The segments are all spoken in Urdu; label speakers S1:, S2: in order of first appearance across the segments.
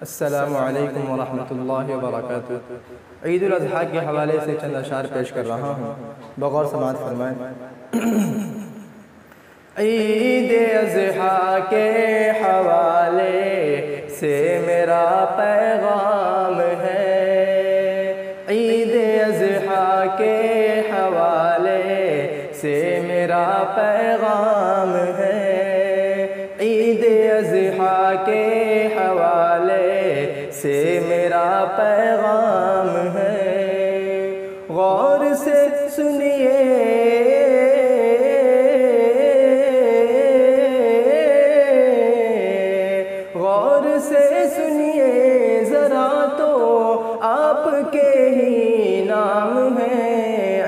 S1: السلام علیکم ورحمۃ اللہ وبرکاتہ۔ عید الاضحیٰ کے حوالے سے چند اشعار پیش کر رہا ہوں، بغور سماعت فرمائیں۔ عید اضحیٰ کے حوالے سے میرا پیغام ہے، عید اضحیٰ کے حوالے سے میرا پیغام ہے، عید اضحیٰ کے حوالے سے میرا پیغام ہے۔ غور سے سنیے ذرا تو آپ کے ہی نام ہے،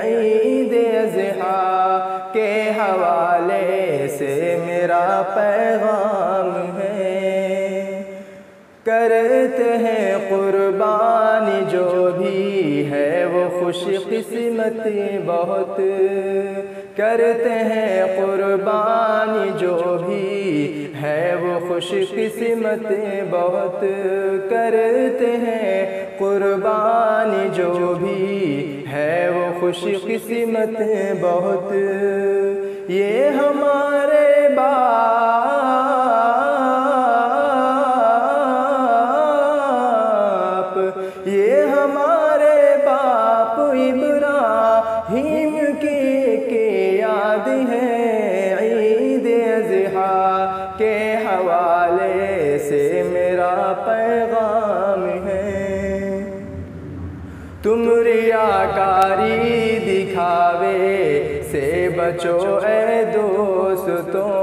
S1: عید اضحیٰ کے حوالے سے میرا پیغام ہے۔ کرتے ہیں قربانی جو بھی ہے وہ خوش قسمت بہت، کرتے ہیں قربانی جو بھی ہے وہ خوش قسمت بہت، کرتے ہیں قربانی جو بھی ہے وہ خوش قسمت بہت۔ یہ ہمارے یہ ہمارے باپ ابراہیم کی یاد ہے، عید اضحیٰ کے حوالے سے میرا پیغام ہے۔ تم ریاکاری دکھاوے سے بچو اے دوستوں،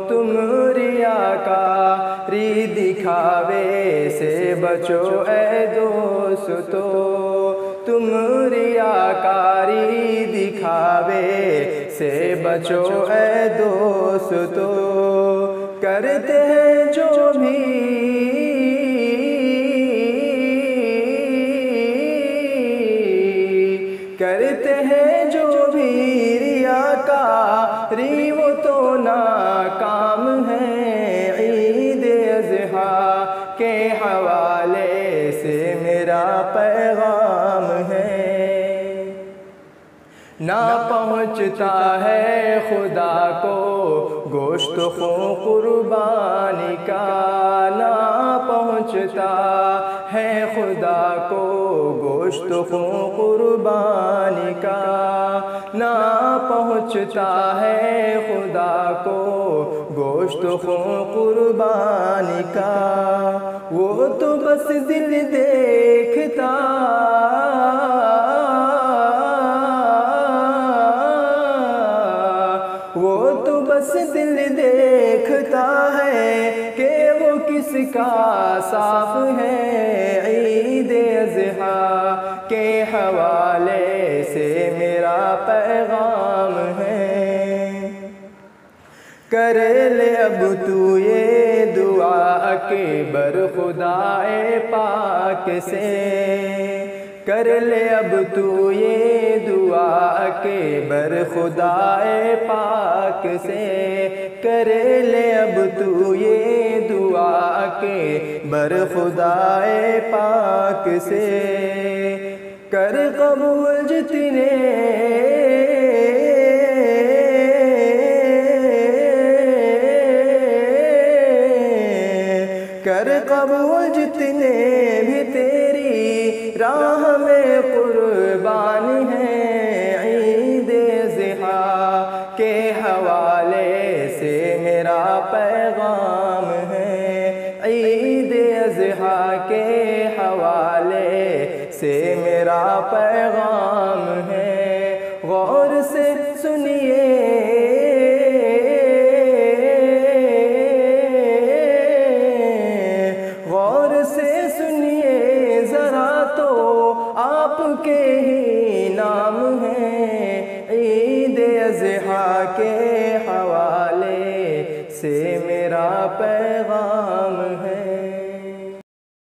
S1: تم ریاکاری دکھاوے سے بچو اے دوستوں، تم ریاکاری دکھاوے سے بچو اے دوستوں۔ کرتے ہیں جو بھی ریاکاری وہ تو ناکام ہے، عید اضحیٰ کے حوالے سے میرا پیغام ہے۔ نہ پہنچتا ہے خدا کو گوشت خون قربانی کا، نہ پہنچتا ہے خدا کو گوشت خون قربانی کا، نہ پہنچتا ہے خدا کو گوشت خون قربانی کا۔ وہ تو بس دل دیکھتا دل دیکھتا ہے کہ وہ کس کا صاف ہے، عید اضحیٰ کے حوالے سے میرا پیغام ہے۔ کر لے اب تو یہ دعا اکبر خدائے پاک سے، کر لے اب تو یہ دعا اکبر خدائے پاک سے، کر لے اب تو یہ دعا اکبر خدائے پاک سے۔ کر قبول جتنے کر قبول جتنے بھی تیری راہ میں قربان ہیں، عید اضحیٰ کے حوالے سے میرا پیغام ہے، عید اضحیٰ کے حوالے سے میرا پیغام ہے۔ غور سے سنیے ذرا تو آپ کے ہی